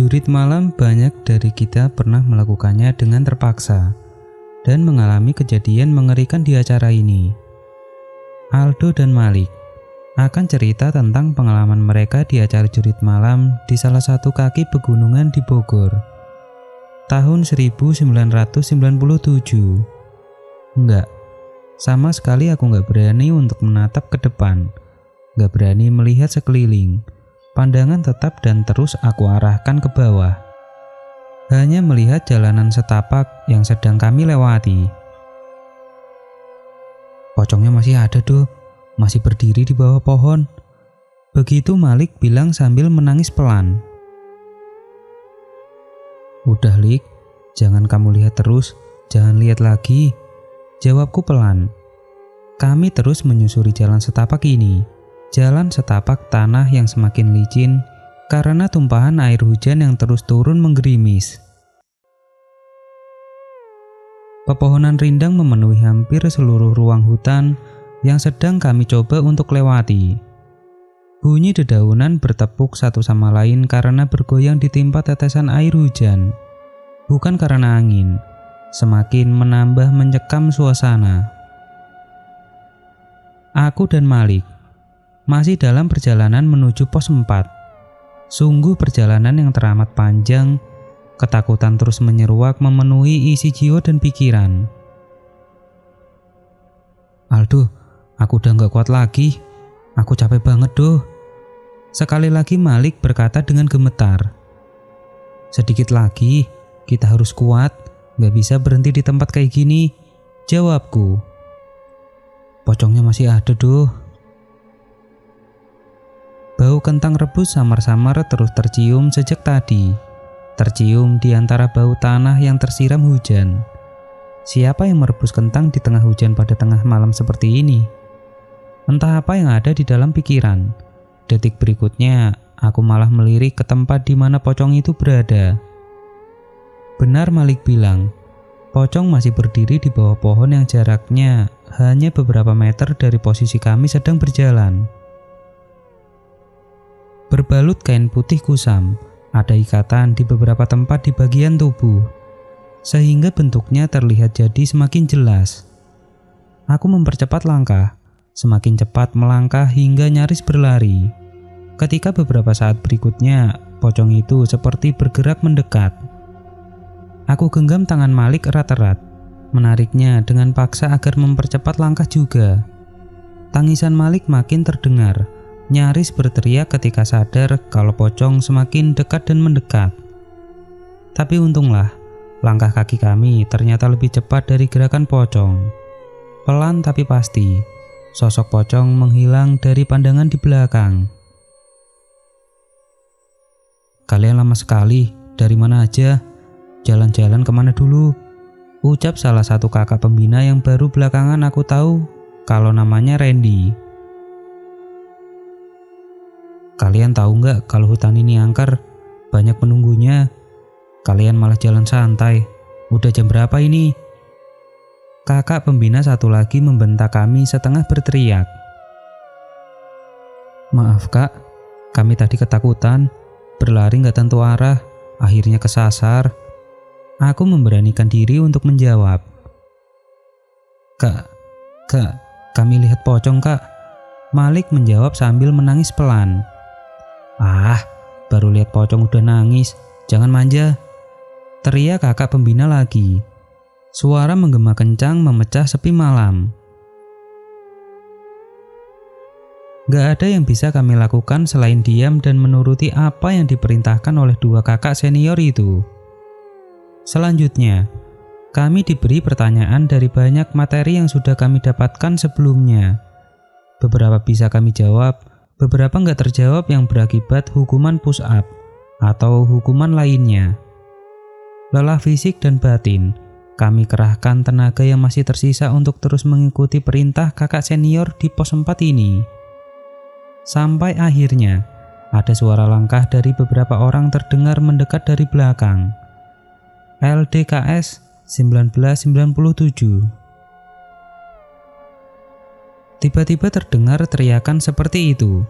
Jurit malam banyak dari kita pernah melakukannya dengan terpaksa dan mengalami kejadian mengerikan di acara ini. Aldo dan Malik akan cerita tentang pengalaman mereka di acara jurit malam di salah satu kaki pegunungan di Bogor. Tahun 1997. Enggak, sama sekali aku nggak berani untuk menatap ke depan, nggak berani melihat sekeliling. Pandangan tetap dan terus aku arahkan ke bawah. Hanya melihat jalanan setapak yang sedang kami lewati. Pocongnya masih ada doh, masih berdiri di bawah pohon. Begitu Malik bilang sambil menangis pelan. Udah Lik, jangan kamu lihat terus, jangan lihat lagi. Jawabku pelan. Kami terus menyusuri jalan setapak ini. Jalan setapak tanah yang semakin licin karena tumpahan air hujan yang terus turun menggerimis. Pepohonan rindang memenuhi hampir seluruh ruang hutan yang sedang kami coba untuk lewati. Bunyi dedaunan bertepuk satu sama lain karena bergoyang ditimpa tetesan air hujan, bukan karena angin, semakin menambah mencekam suasana. Aku dan Malik masih dalam perjalanan menuju pos 4. Sungguh perjalanan yang teramat panjang, ketakutan terus menyeruak memenuhi isi jiwa dan pikiran. Aldo, aku udah gak kuat lagi, aku capek banget doh. Sekali lagi Malik berkata dengan gemetar. Sedikit lagi, kita harus kuat, gak bisa berhenti di tempat kayak gini, jawabku. Pocongnya masih ada doh. Bau kentang rebus samar-samar terus tercium sejak tadi. Tercium di antara bau tanah yang tersiram hujan. Siapa yang merebus kentang di tengah hujan pada tengah malam seperti ini? Entah apa yang ada di dalam pikiran. Detik berikutnya, aku malah melirik ke tempat di mana pocong itu berada. Benar Malik bilang, pocong masih berdiri di bawah pohon yang jaraknya hanya beberapa meter dari posisi kami sedang berjalan. Berbalut kain putih kusam, ada ikatan di beberapa tempat di bagian tubuh, sehingga bentuknya terlihat jadi semakin jelas. Aku mempercepat langkah, semakin cepat melangkah hingga nyaris berlari. Ketika beberapa saat berikutnya, pocong itu seperti bergerak mendekat. Aku genggam tangan Malik erat-erat, menariknya dengan paksa agar mempercepat langkah juga. Tangisan Malik makin terdengar, nyaris berteriak ketika sadar kalau pocong semakin dekat dan mendekat. Tapi untunglah, langkah kaki kami ternyata lebih cepat dari gerakan pocong. Pelan tapi pasti, sosok pocong menghilang dari pandangan di belakang. Kalian lama sekali, dari mana aja? Jalan-jalan kemana dulu? Ucap salah satu kakak pembina yang baru belakangan aku tahu kalau namanya Randy. Kalian tahu nggak kalau hutan ini angker, banyak penunggunya. Kalian malah jalan santai. Udah jam berapa ini? Kakak pembina satu lagi membentak kami setengah berteriak. Maaf kak, kami tadi ketakutan, berlari nggak tentu arah, akhirnya kesasar. Aku memberanikan diri untuk menjawab. Kak, kami lihat pocong kak. Malik menjawab sambil menangis pelan. Ah, baru lihat pocong udah nangis, jangan manja. Teriak kakak pembina lagi. Suara menggema kencang memecah sepi malam. Gak ada yang bisa kami lakukan selain diam dan menuruti apa yang diperintahkan oleh dua kakak senior itu. Selanjutnya, kami diberi pertanyaan dari banyak materi yang sudah kami dapatkan sebelumnya. Beberapa bisa kami jawab, beberapa nggak terjawab yang berakibat hukuman push up atau hukuman lainnya. Lelah fisik dan batin, kami kerahkan tenaga yang masih tersisa untuk terus mengikuti perintah kakak senior di pos 4 ini. Sampai akhirnya, ada suara langkah dari beberapa orang terdengar mendekat dari belakang. LDKS 1997. Tiba-tiba terdengar teriakan seperti itu.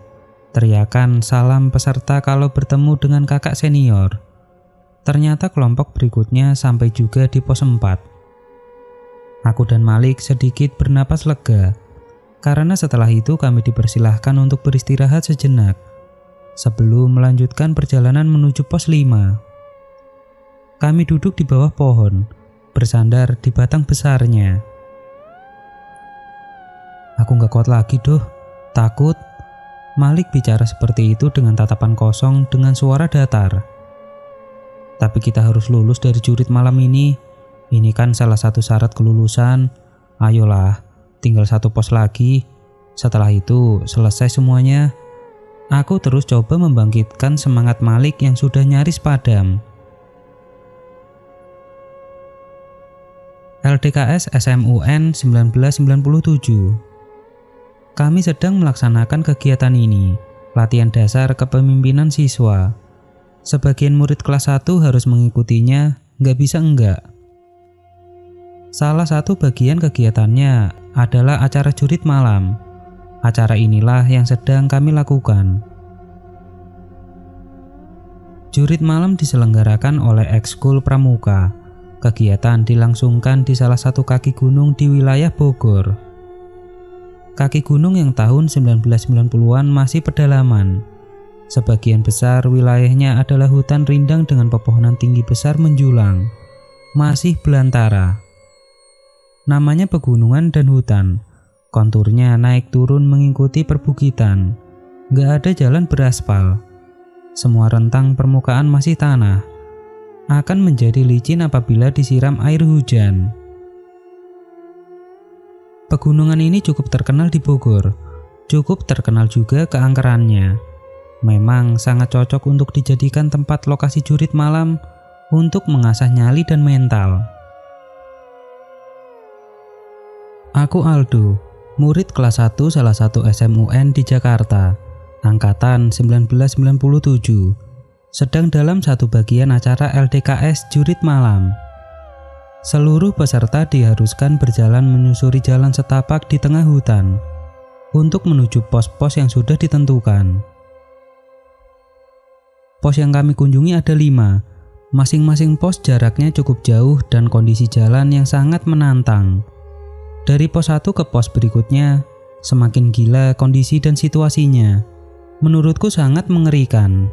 Teriakan salam peserta kalau bertemu dengan kakak senior. Ternyata kelompok berikutnya sampai juga di pos 4. Aku dan Malik sedikit bernapas lega, karena setelah itu kami dipersilahkan untuk beristirahat sejenak sebelum melanjutkan perjalanan menuju pos 5. Kami duduk di bawah pohon, bersandar di batang besarnya. Aku gak kuat lagi doh, takut. Malik bicara seperti itu dengan tatapan kosong dengan suara datar. Tapi kita harus lulus dari jurit malam ini. Ini kan salah satu syarat kelulusan. Ayolah, tinggal 1 pos lagi. Setelah itu selesai semuanya. Aku terus coba membangkitkan semangat Malik yang sudah nyaris padam. LDKS SMUN 1997. Kami sedang melaksanakan kegiatan ini, latihan dasar kepemimpinan siswa. Sebagian murid kelas 1 harus mengikutinya, nggak bisa enggak. Salah satu bagian kegiatannya adalah acara jurit malam. Acara inilah yang sedang kami lakukan. Jurit malam diselenggarakan oleh Ekskul Pramuka. Kegiatan dilangsungkan di salah satu kaki gunung di wilayah Bogor. Kaki gunung yang tahun 1990-an masih pedalaman. Sebagian besar wilayahnya adalah hutan rindang dengan pepohonan tinggi besar menjulang. Masih belantara. Namanya pegunungan dan hutan. Konturnya naik turun mengikuti perbukitan. Gak ada jalan beraspal. Semua rentang permukaan masih tanah. Akan menjadi licin apabila disiram air hujan. Pegunungan ini cukup terkenal di Bogor, cukup terkenal juga keangkerannya. Memang sangat cocok untuk dijadikan tempat lokasi jurit malam untuk mengasah nyali dan mental. Aku Aldo, murid kelas 1 salah satu SMUN di Jakarta, angkatan 1997, sedang dalam satu bagian acara LDKS jurit malam. Seluruh peserta diharuskan berjalan menyusuri jalan setapak di tengah hutan untuk menuju pos-pos yang sudah ditentukan. Pos yang kami kunjungi ada 5. Masing-masing pos jaraknya cukup jauh dan kondisi jalan yang sangat menantang. Dari pos 1 ke pos berikutnya, semakin gila kondisi dan situasinya. Menurutku sangat mengerikan.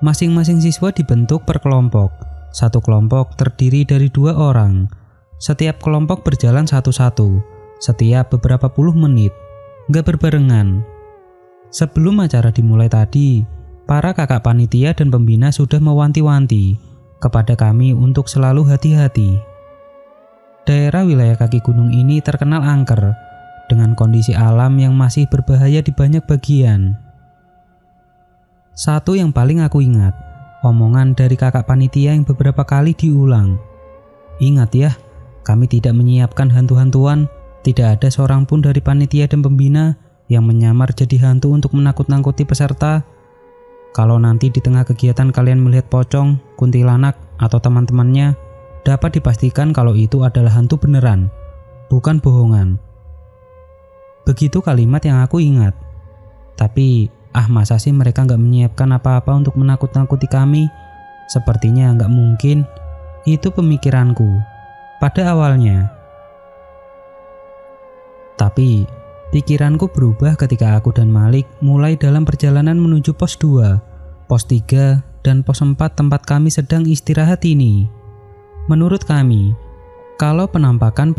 Masing-masing siswa dibentuk per kelompok. Satu kelompok terdiri dari 2 orang. Setiap kelompok berjalan satu-satu, setiap beberapa puluh menit, gak berbarengan. Sebelum acara dimulai tadi, para kakak panitia dan pembina sudah mewanti-wanti kepada kami untuk selalu hati-hati. Daerah wilayah kaki gunung ini terkenal angker, dengan kondisi alam yang masih berbahaya di banyak bagian. Satu yang paling aku ingat, omongan dari kakak panitia yang beberapa kali diulang. Ingat ya, kami tidak menyiapkan hantu-hantuan, tidak ada seorang pun dari panitia dan pembina yang menyamar jadi hantu untuk menakut-nakuti peserta. Kalau nanti di tengah kegiatan kalian melihat pocong, kuntilanak, atau teman-temannya, dapat dipastikan kalau itu adalah hantu beneran, bukan bohongan. Begitu kalimat yang aku ingat. Tapi masa sih mereka nggak menyiapkan apa-apa untuk menakut-nakuti kami? Sepertinya nggak mungkin. Itu pemikiranku pada awalnya. Tapi pikiranku berubah ketika aku dan Malik mulai dalam perjalanan menuju pos 2, pos 3, dan pos 4 tempat kami sedang istirahat ini. Menurut kami, kalau penampakan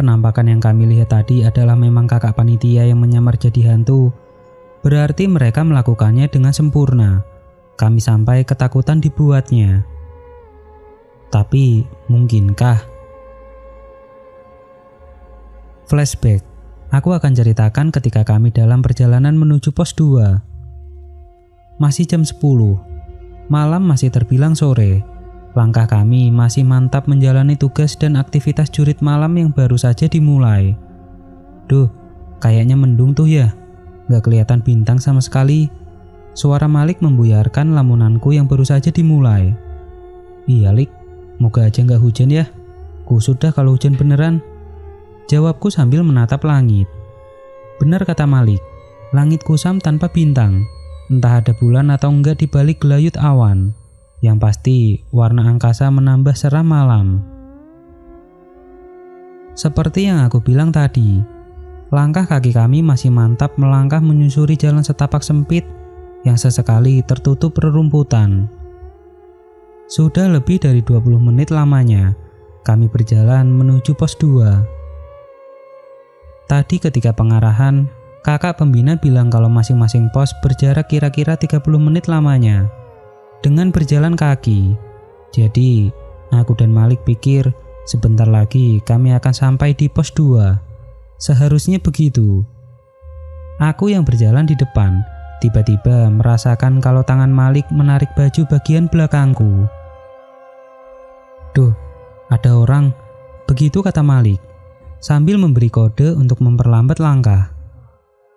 yang kami lihat tadi adalah memang kakak panitia yang menyamar jadi hantu, berarti mereka melakukannya dengan sempurna. Kami sampai ketakutan dibuatnya. Tapi, mungkinkah? Flashback. Aku akan ceritakan ketika kami dalam perjalanan menuju pos 2. Masih jam 10. Malam masih terbilang sore. Langkah kami masih mantap menjalani tugas dan aktivitas jurit malam yang baru saja dimulai. Duh, kayaknya mendung tuh ya. Gak kelihatan bintang sama sekali. Suara Malik membuyarkan lamunanku yang baru saja dimulai. Iya Lik, moga aja gak hujan ya. Kusut dah kalau hujan beneran. Jawabku sambil menatap langit. Benar kata Malik, langit kusam tanpa bintang. Entah ada bulan atau enggak di balik gelayut awan. Yang pasti warna angkasa menambah seram malam. Seperti yang aku bilang tadi, langkah kaki kami masih mantap melangkah menyusuri jalan setapak sempit yang sesekali tertutup rerumputan. Sudah lebih dari 20 menit lamanya kami berjalan menuju pos 2. Tadi ketika pengarahan, kakak pembina bilang kalau masing-masing pos berjarak kira-kira 30 menit lamanya dengan berjalan kaki. Jadi, aku dan Malik pikir sebentar lagi kami akan sampai di pos 2. Seharusnya begitu. Aku yang berjalan di depan, tiba-tiba merasakan kalau tangan Malik menarik baju bagian belakangku. "Duh, ada orang," begitu kata Malik, sambil memberi kode untuk memperlambat langkah.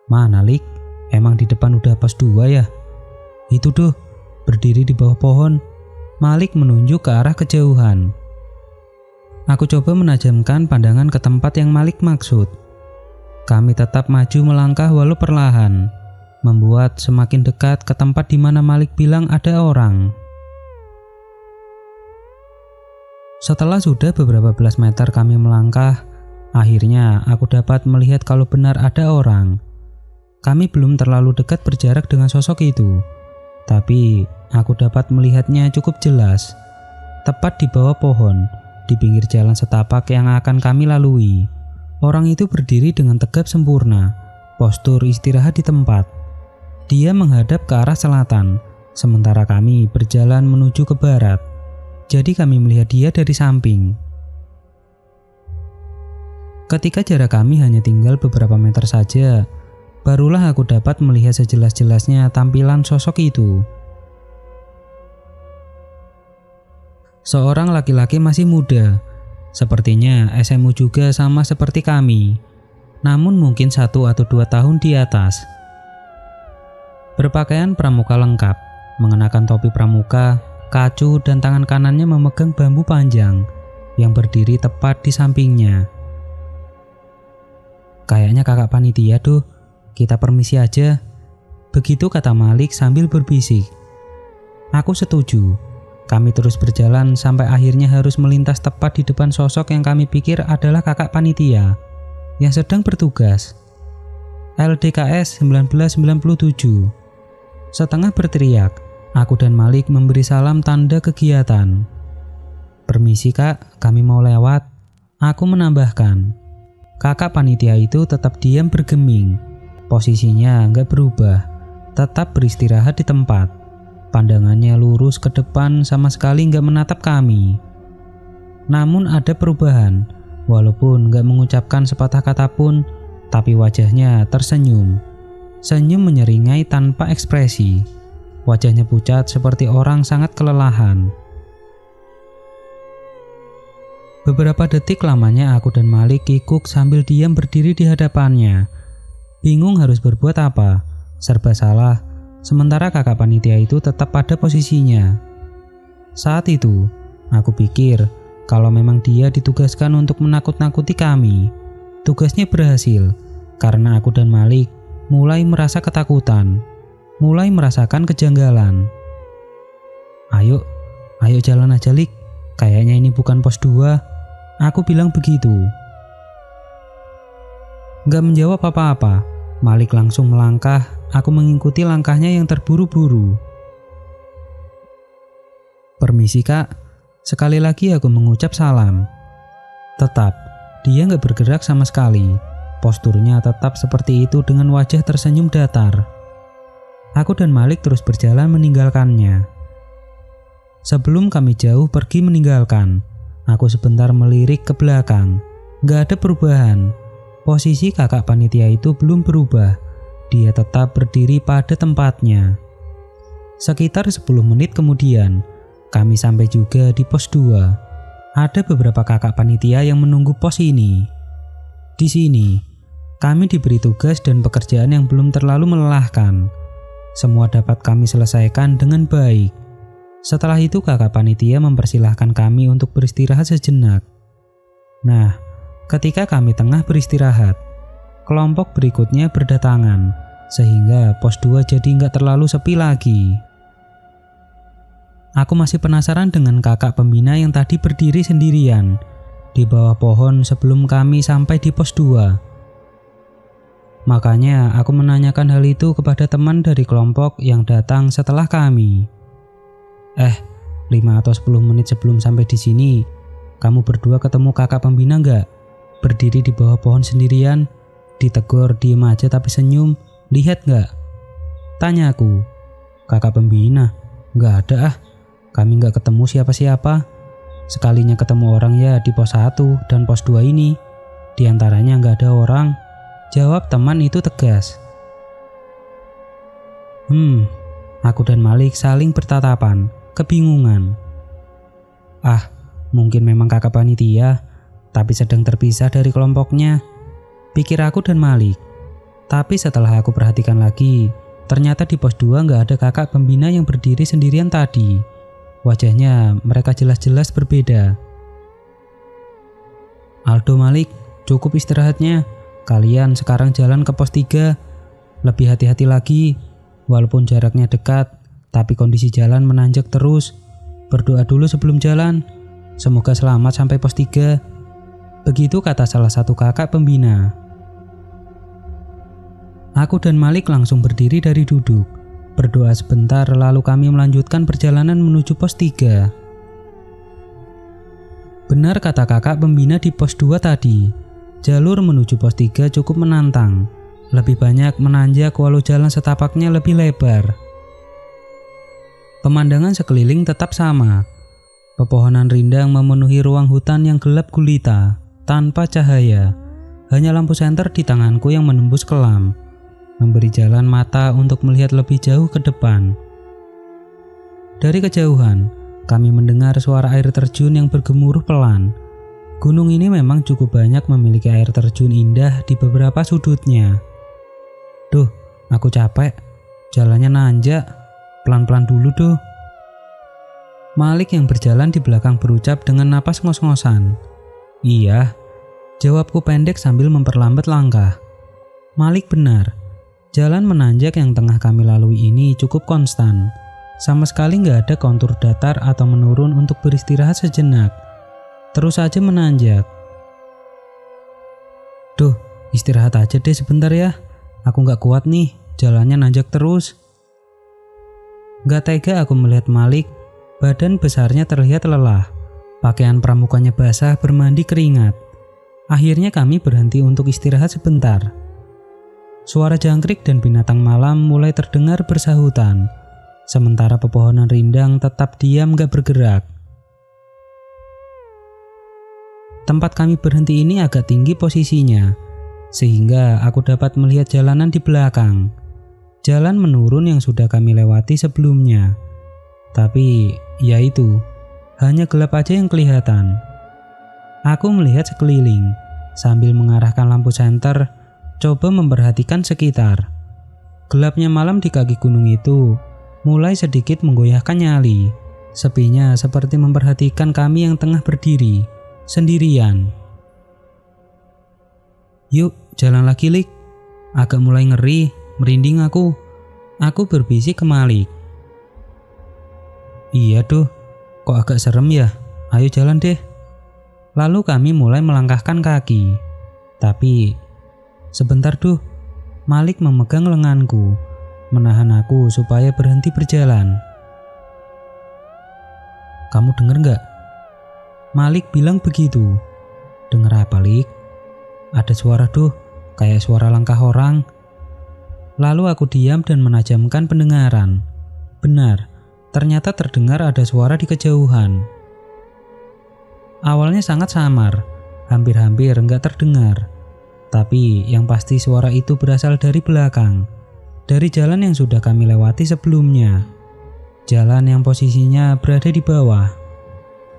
"Mana, Lik? Emang di depan udah pos 2 ya?" "Itu tuh, berdiri di bawah pohon." Malik menunjuk ke arah kejauhan. Aku coba menajamkan pandangan ke tempat yang Malik maksud. Kami tetap maju melangkah walau perlahan, membuat semakin dekat ke tempat di mana Malik bilang ada orang. Setelah sudah beberapa belas meter kami melangkah, akhirnya aku dapat melihat kalau benar ada orang. Kami belum terlalu dekat berjarak dengan sosok itu, tapi aku dapat melihatnya cukup jelas, tepat di bawah pohon, di pinggir jalan setapak yang akan kami lalui. Orang itu berdiri dengan tegap sempurna, postur istirahat di tempat. Dia menghadap ke arah selatan, sementara kami berjalan menuju ke barat. Jadi kami melihat dia dari samping. Ketika jarak kami hanya tinggal beberapa meter saja, barulah aku dapat melihat sejelas-jelasnya tampilan sosok itu. Seorang laki-laki masih muda, sepertinya SMU juga sama seperti kami, namun mungkin 1 atau 2 tahun di atas. Berpakaian pramuka lengkap, mengenakan topi pramuka, kacu dan tangan kanannya memegang bambu panjang yang berdiri tepat di sampingnya. "Kayaknya kakak panitia tuh, kita permisi aja," begitu kata Malik sambil berbisik. Aku setuju. Kami terus berjalan sampai akhirnya harus melintas tepat di depan sosok yang kami pikir adalah kakak panitia yang sedang bertugas. LDKS 1997. Setengah berteriak, aku dan Malik memberi salam tanda kegiatan. "Permisi kak, kami mau lewat," aku menambahkan. Kakak panitia itu tetap diam bergeming. Posisinya nggak berubah, tetap beristirahat di tempat. Pandangannya lurus ke depan, sama sekali nggak menatap kami. Namun ada perubahan, walaupun nggak mengucapkan sepatah kata pun, tapi wajahnya tersenyum. Senyum menyeringai tanpa ekspresi. Wajahnya pucat seperti orang sangat kelelahan. Beberapa detik lamanya aku dan Malik kikuk sambil diam berdiri di hadapannya. Bingung harus berbuat apa, serba salah, sementara kakak panitia itu tetap pada posisinya. Saat itu, aku pikir kalau memang dia ditugaskan untuk menakut-nakuti kami, tugasnya berhasil, karena aku dan Malik mulai merasa ketakutan, mulai merasakan kejanggalan. Ayo jalan aja Lik, kayaknya ini bukan pos 2, aku bilang begitu. Gak menjawab apa-apa, Malik langsung melangkah, aku mengikuti langkahnya yang terburu-buru. "Permisi kak," sekali lagi aku mengucap salam. Tetap, dia gak bergerak sama sekali, posturnya tetap seperti itu dengan wajah tersenyum datar. Aku dan Malik terus berjalan meninggalkannya. Sebelum kami jauh pergi meninggalkan, aku sebentar melirik ke belakang. Gak ada perubahan. Posisi kakak panitia itu belum berubah. Dia tetap berdiri pada tempatnya. Sekitar 10 menit kemudian, kami sampai juga di pos 2. Ada beberapa kakak panitia yang menunggu pos ini. Di sini, kami diberi tugas dan pekerjaan yang belum terlalu melelahkan. Semua dapat kami selesaikan dengan baik. Setelah itu kakak panitia mempersilahkan kami untuk beristirahat sejenak. Nah, ketika kami tengah beristirahat, kelompok berikutnya berdatangan, sehingga pos 2 jadi nggak terlalu sepi lagi. Aku masih penasaran dengan kakak pembina yang tadi berdiri sendirian di bawah pohon sebelum kami sampai di pos 2. Makanya aku menanyakan hal itu kepada teman dari kelompok yang datang setelah kami. 5 atau 10 menit sebelum sampai di sini, kamu berdua ketemu kakak pembina nggak? Berdiri di bawah pohon sendirian, ditegur diem aja tapi senyum, lihat nggak? Tanya aku. Kakak pembina? Nggak ada ah, kami nggak ketemu siapa-siapa. Sekalinya ketemu orang ya di pos 1 dan pos 2 ini. Di antaranya nggak ada orang, jawab teman itu tegas. Aku dan Malik saling bertatapan, kebingungan. Mungkin memang kakak panitia, tapi sedang terpisah dari kelompoknya, pikir aku dan Malik. Tapi setelah aku perhatikan lagi, ternyata di pos 2 nggak ada kakak pembina yang berdiri sendirian tadi. Wajahnya mereka jelas-jelas berbeda. Aldo, Malik, cukup istirahatnya. Kalian sekarang jalan ke pos 3. Lebih hati-hati lagi. Walaupun jaraknya dekat, tapi kondisi jalan menanjak terus. Berdoa dulu sebelum jalan. Semoga selamat sampai pos 3. Begitu kata salah satu kakak pembina. Aku dan Malik langsung berdiri dari duduk. Berdoa sebentar lalu kami melanjutkan perjalanan menuju pos 3. Benar kata kakak pembina di pos 2 tadi. Jalur menuju pos 3 cukup menantang. Lebih banyak menanjak walau jalan setapaknya lebih lebar. Pemandangan sekeliling tetap sama. Pepohonan rindang memenuhi ruang hutan yang gelap gulita, tanpa cahaya. Hanya lampu senter di tanganku yang menembus kelam, memberi jalan mata untuk melihat lebih jauh ke depan. Dari kejauhan, kami mendengar suara air terjun yang bergemuruh pelan. Gunung ini memang cukup banyak memiliki air terjun indah di beberapa sudutnya. Duh, aku capek. Jalannya nanjak. Pelan-pelan dulu duh. Malik yang berjalan di belakang berucap dengan napas ngos-ngosan. Iya, jawabku pendek sambil memperlambat langkah. Malik benar. Jalan menanjak yang tengah kami lalui ini cukup konstan. Sama sekali nggak ada kontur datar atau menurun untuk beristirahat sejenak. Terus aja menanjak. Duh, istirahat aja deh sebentar ya. Aku nggak kuat nih, jalannya nanjak terus. Nggak tega aku melihat Malik. Badan besarnya terlihat lelah. Pakaian pramukanya basah bermandi keringat. Akhirnya kami berhenti untuk istirahat sebentar. Suara jangkrik dan binatang malam mulai terdengar bersahutan. Sementara pepohonan rindang tetap diam gak bergerak. Tempat kami berhenti ini agak tinggi posisinya, sehingga aku dapat melihat jalanan di belakang. Jalan menurun yang sudah kami lewati sebelumnya. Tapi, ya itu, hanya gelap aja yang kelihatan. Aku melihat sekeliling, sambil mengarahkan lampu senter, coba memperhatikan sekitar. Gelapnya malam di kaki gunung itu mulai sedikit menggoyahkan nyali. Sepinya seperti memperhatikan kami yang tengah berdiri, sendirian. Yuk, jalan lagi, Lik. Agak mulai ngeri, merinding aku. Aku berbisik ke Malik. Iya tuh, kok agak serem ya? Ayo jalan deh. Lalu kami mulai melangkahkan kaki. Tapi, sebentar tuh, Malik memegang lenganku, menahan aku supaya berhenti berjalan. Kamu denger gak? Malik bilang begitu. Denger apa, Lik? Ada suara tuh, kayak suara langkah orang. Lalu aku diam dan menajamkan pendengaran. Benar. Ternyata terdengar ada suara di kejauhan. Awalnya sangat samar, hampir-hampir enggak terdengar. Tapi yang pasti suara itu berasal dari belakang, dari jalan yang sudah kami lewati sebelumnya. Jalan yang posisinya berada di bawah.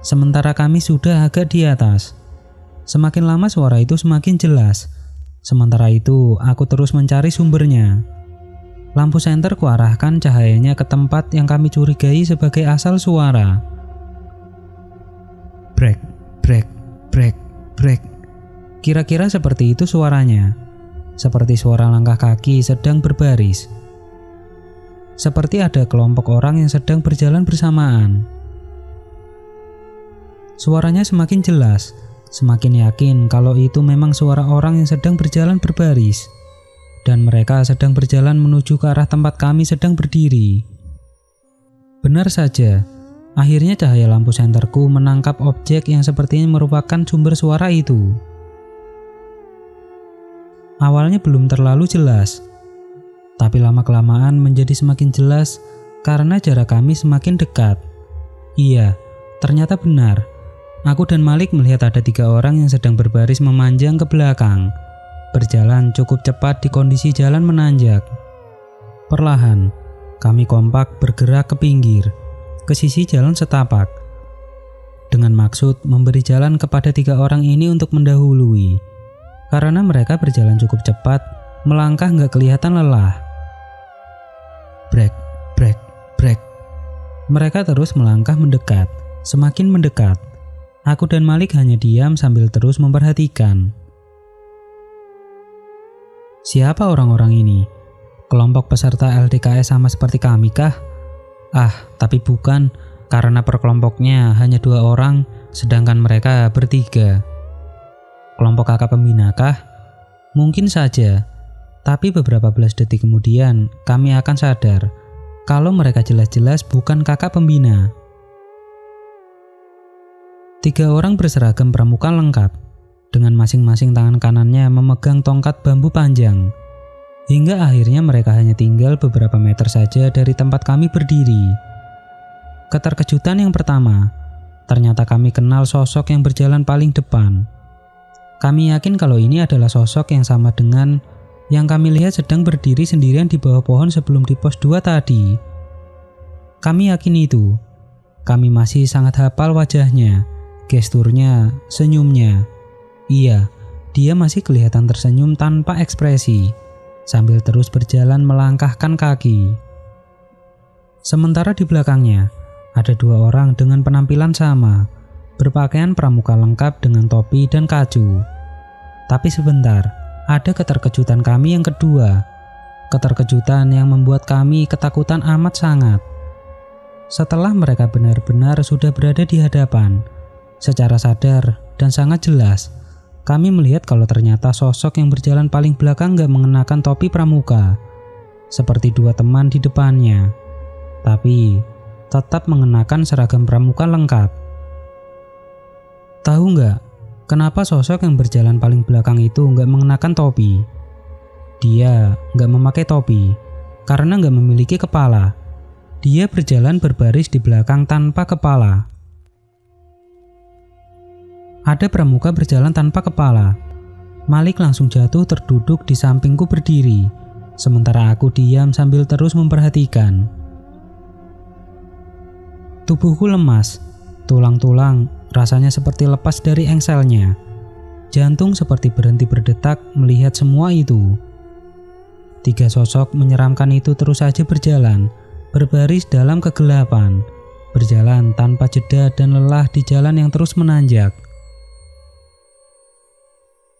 Sementara kami sudah agak di atas. Semakin lama suara itu semakin jelas. Sementara itu aku terus mencari sumbernya. Lampu senter kuarahkan cahayanya ke tempat yang kami curigai sebagai asal suara. Brek, brek, brek, brek. Kira-kira seperti itu suaranya. Seperti suara langkah kaki sedang berbaris. seperti ada kelompok orang yang sedang berjalan bersamaan. Suaranya semakin jelas, semakin yakin kalau itu memang suara orang yang sedang berjalan berbaris, dan mereka sedang berjalan menuju ke arah tempat kami sedang berdiri. Benar saja, akhirnya cahaya lampu senterku menangkap objek yang sepertinya merupakan sumber suara itu. Awalnya belum terlalu jelas, tapi lama-kelamaan menjadi semakin jelas karena jarak kami semakin dekat. Iya, ternyata benar. Aku dan Malik melihat ada 3 orang yang sedang berbaris memanjang ke belakang, berjalan cukup cepat di kondisi jalan menanjak. Perlahan, kami kompak bergerak ke pinggir, ke sisi jalan setapak, dengan maksud memberi jalan kepada 3 orang ini untuk mendahului, karena mereka berjalan cukup cepat, melangkah nggak kelihatan lelah. Brek, brek, brek. Mereka terus melangkah mendekat, semakin mendekat. Aku dan Malik hanya diam sambil terus memperhatikan. Siapa orang-orang ini? Kelompok peserta LDKS sama seperti kami kah? Tapi bukan, karena per kelompoknya hanya 2 orang, sedangkan mereka bertiga. Kelompok kakak pembina kah? Mungkin saja, tapi beberapa belas detik kemudian kami akan sadar kalau mereka jelas-jelas bukan kakak pembina. 3 orang berseragam pramuka lengkap, dengan masing-masing tangan kanannya memegang tongkat bambu panjang, hingga akhirnya mereka hanya tinggal beberapa meter saja dari tempat kami berdiri. Keterkejutan yang pertama, ternyata kami kenal sosok yang berjalan paling depan. Kami yakin kalau ini adalah sosok yang sama dengan yang kami lihat sedang berdiri sendirian di bawah pohon sebelum di pos 2 tadi. Kami yakin itu. Kami masih sangat hafal wajahnya, gesturnya, senyumnya. Iya, dia masih kelihatan tersenyum tanpa ekspresi, sambil terus berjalan melangkahkan kaki. Sementara di belakangnya, ada 2 orang dengan penampilan sama, berpakaian pramuka lengkap dengan topi dan kacu. Tapi sebentar, ada keterkejutan kami yang kedua. Keterkejutan yang membuat kami ketakutan amat sangat. Setelah mereka benar-benar sudah berada di hadapan, secara sadar dan sangat jelas, kami melihat kalau ternyata sosok yang berjalan paling belakang gak mengenakan topi pramuka, seperti 2 teman di depannya, tapi tetap mengenakan seragam pramuka lengkap. Tahu nggak, kenapa sosok yang berjalan paling belakang itu nggak mengenakan topi? Dia nggak memakai topi karena nggak memiliki kepala. Dia berjalan berbaris di belakang tanpa kepala. Ada pramuka berjalan tanpa kepala. Malik langsung jatuh terduduk di sampingku berdiri, sementara aku diam sambil terus memperhatikan. Tubuhku lemas, tulang-tulang rasanya seperti lepas dari engselnya. Jantung seperti berhenti berdetak melihat semua itu. 3 sosok menyeramkan itu terus saja berjalan, berbaris dalam kegelapan, berjalan tanpa jeda dan lelah di jalan yang terus menanjak.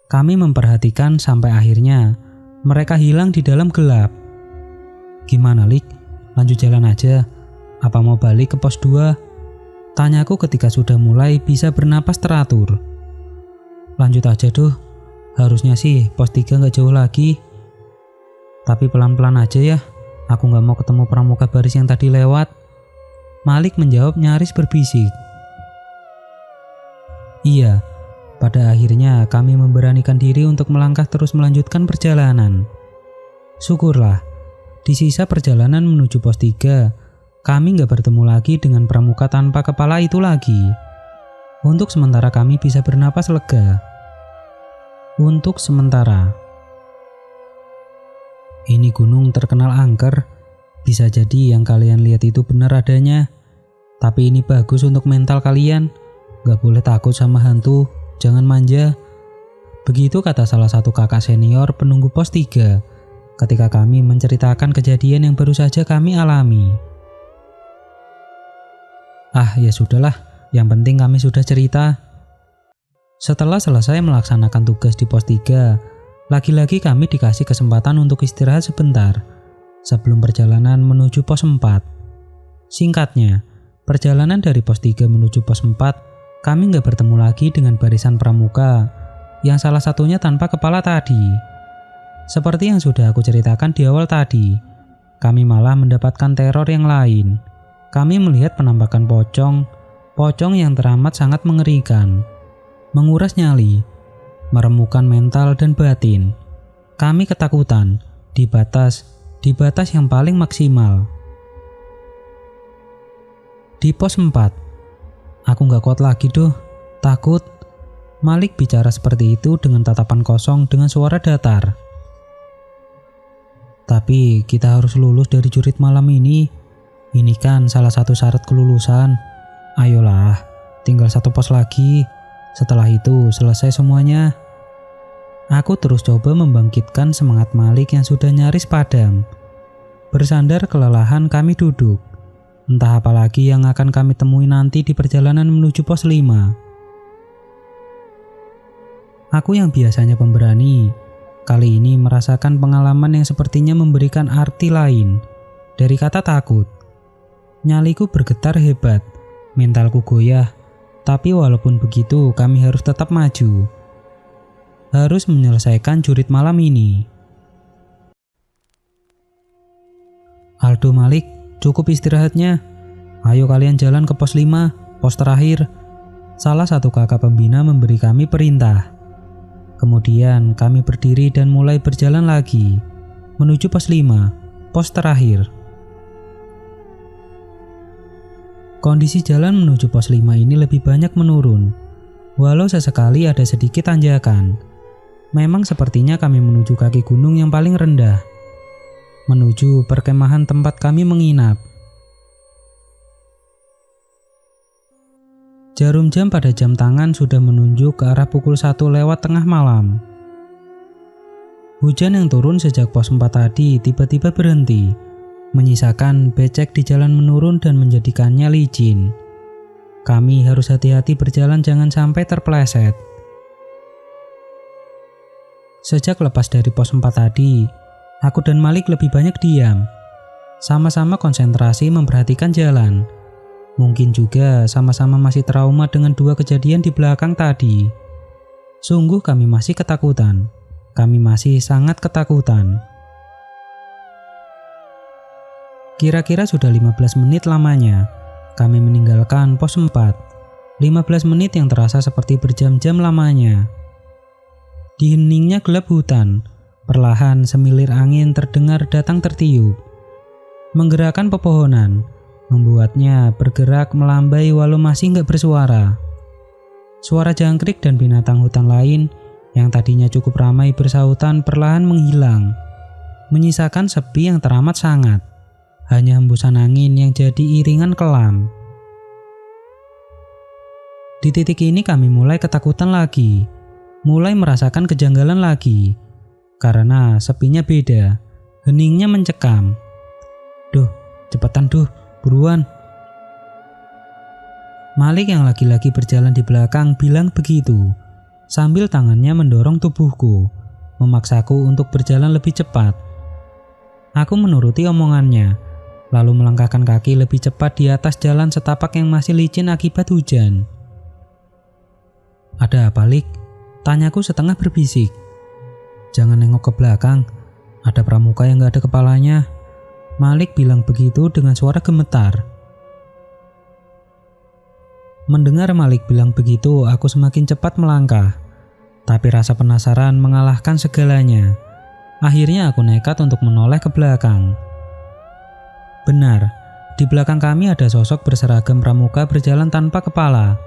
Kami memperhatikan sampai akhirnya mereka hilang di dalam gelap. Gimana, Lik? Lanjut jalan aja? Apa mau balik ke pos 2? Tanyaku ketika sudah mulai bisa bernapas teratur. Lanjut aja tuh. Harusnya sih pos 3 gak jauh lagi. Tapi pelan-pelan aja ya. Aku gak mau ketemu pramuka baris yang tadi lewat. Malik menjawab nyaris berbisik. Iya. Pada akhirnya kami memberanikan diri untuk melangkah terus melanjutkan perjalanan. Syukurlah, di sisa perjalanan menuju pos 3, kami gak bertemu lagi dengan pramuka tanpa kepala itu lagi. Untuk sementara kami bisa bernapas lega. Untuk sementara. Ini gunung terkenal angker. Bisa jadi yang kalian lihat itu benar adanya. Tapi ini bagus untuk mental kalian. Gak boleh takut sama hantu. Jangan manja. Begitu kata salah satu kakak senior penunggu pos 3 ketika kami menceritakan kejadian yang baru saja kami alami. Ya sudahlah, yang penting kami sudah cerita. Setelah selesai melaksanakan tugas di pos 3, lagi-lagi kami dikasih kesempatan untuk istirahat sebentar. sebelum perjalanan menuju pos 4. Singkatnya, perjalanan dari pos 3 menuju pos 4, kami nggak bertemu lagi dengan barisan pramuka yang salah satunya tanpa kepala tadi. Seperti yang sudah aku ceritakan di awal tadi, kami malah mendapatkan teror yang lain. Kami melihat penampakan pocong yang teramat sangat mengerikan, menguras nyali, meremukkan mental dan batin. Kami ketakutan di batas yang paling maksimal. Di pos 4, aku gak kuat lagi takut. Malik bicara seperti itu dengan tatapan kosong dengan suara datar. Tapi kita harus lulus dari jurit malam ini. Ini kan salah satu syarat kelulusan. Ayolah, tinggal 1 pos lagi. Setelah itu selesai semuanya. Aku terus coba membangkitkan semangat Malik yang sudah nyaris padam. Bersandar kelelahan kami duduk. Entah apa lagi yang akan kami temui nanti di perjalanan menuju pos 5. Aku yang biasanya pemberani, kali ini merasakan pengalaman yang sepertinya memberikan arti lain dari kata takut. Nyaliku bergetar hebat, mentalku goyah, tapi walaupun begitu kami harus tetap maju. Harus menyelesaikan jurit malam ini. Aldo, Malik, cukup istirahatnya. Ayo kalian jalan ke pos 5, pos terakhir. Salah satu kakak pembina memberi kami perintah. Kemudian kami berdiri dan mulai berjalan lagi menuju pos 5, pos terakhir. Kondisi jalan menuju pos 5 ini lebih banyak menurun, walau sesekali ada sedikit tanjakan. Memang sepertinya kami menuju kaki gunung yang paling rendah, menuju perkemahan tempat kami menginap. Jarum jam pada jam tangan sudah menunjuk ke arah pukul 1 lewat tengah malam. Hujan yang turun sejak pos 4 tadi tiba-tiba berhenti, menyisakan becek di jalan menurun dan menjadikannya licin. Kami harus hati-hati berjalan jangan sampai terpeleset. Sejak lepas dari pos 4 tadi, aku dan Malik lebih banyak diam. Sama-sama konsentrasi memperhatikan jalan. Mungkin juga sama-sama masih trauma dengan 2 kejadian di belakang tadi. Sungguh kami masih ketakutan. Kami masih sangat ketakutan. Kira-kira sudah 15 menit lamanya kami meninggalkan pos 4. 15 menit yang terasa seperti berjam-jam lamanya. Di heningnya gelap hutan, perlahan semilir angin terdengar datang tertiup, menggerakkan pepohonan, membuatnya bergerak melambai walau masih nggak bersuara. Suara jangkrik dan binatang hutan lain yang tadinya cukup ramai bersautan perlahan menghilang, menyisakan sepi yang teramat sangat. Hanya hembusan angin yang jadi iringan kelam. Di titik ini kami mulai ketakutan lagi, mulai merasakan kejanggalan lagi, karena sepinya beda, heningnya mencekam. Duh, cepetan buruan. Malik yang lagi-lagi berjalan di belakang bilang begitu, sambil tangannya mendorong tubuhku, memaksaku untuk berjalan lebih cepat. Aku menuruti omongannya, lalu melangkahkan kaki lebih cepat di atas jalan setapak yang masih licin akibat hujan. Ada apa, Lik? Tanyaku setengah berbisik. Jangan nengok ke belakang, ada pramuka yang gak ada kepalanya. Malik bilang begitu dengan suara gemetar. Mendengar Malik bilang begitu, aku semakin cepat melangkah. Tapi rasa penasaran mengalahkan segalanya. Akhirnya aku nekat untuk menoleh ke belakang. Benar, di belakang kami ada sosok berseragam pramuka berjalan tanpa kepala.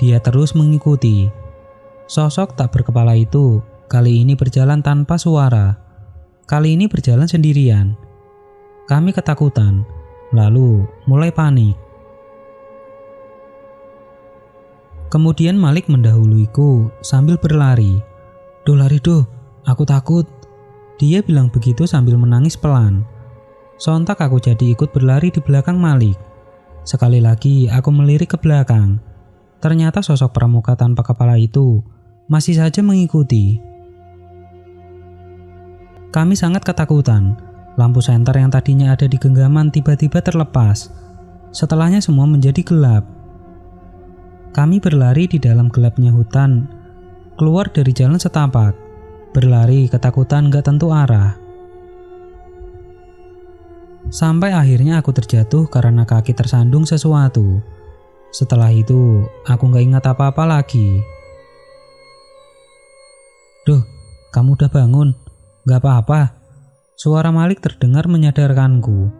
Dia terus mengikuti. Sosok tak berkepala itu kali ini berjalan tanpa suara. Kali ini berjalan sendirian. Kami ketakutan, lalu mulai panik. Kemudian Malik mendahuluiku sambil berlari. Duh lari duh, aku takut. Dia bilang begitu sambil menangis pelan. Sontak aku jadi ikut berlari di belakang Malik. Sekali lagi aku melirik ke belakang. Ternyata sosok pramuka tanpa kepala itu masih saja mengikuti. Kami sangat ketakutan, Lampu senter yang tadinya ada di genggaman tiba-tiba terlepas. Setelahnya semua menjadi gelap. Kami berlari di dalam gelapnya hutan, keluar dari jalan setapak, berlari ketakutan gak tentu arah. Sampai akhirnya aku terjatuh karena kaki tersandung sesuatu. Setelah itu, aku gak ingat apa-apa lagi. Duh, kamu udah bangun? Gak apa-apa. Suara Malik terdengar menyadarkanku.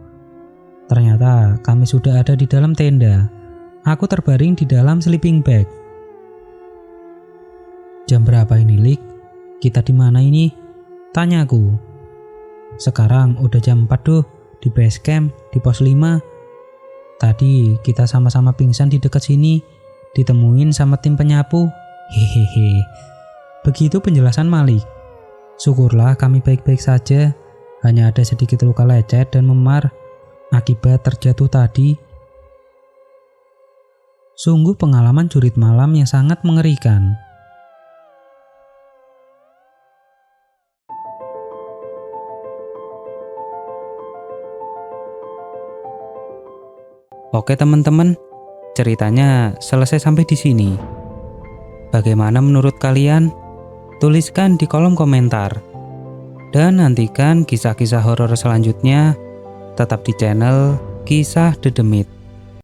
Ternyata kami sudah ada di dalam tenda. Aku terbaring di dalam sleeping bag. Jam berapa ini, Lik? Kita di mana ini? Tanyaku. Sekarang udah jam 4 tuh, di base camp, di pos 5. Tadi kita sama-sama pingsan di dekat sini, ditemuin sama tim penyapu. Hehehe. Begitu penjelasan Malik. Syukurlah kami baik-baik saja. Hanya ada sedikit luka lecet dan memar akibat terjatuh tadi. Sungguh pengalaman jurit malam yang sangat mengerikan. Oke teman-teman, ceritanya selesai sampai di sini. Bagaimana menurut kalian? Tuliskan di kolom komentar. Dan nantikan kisah-kisah horor selanjutnya tetap di channel Kisah Dedemit.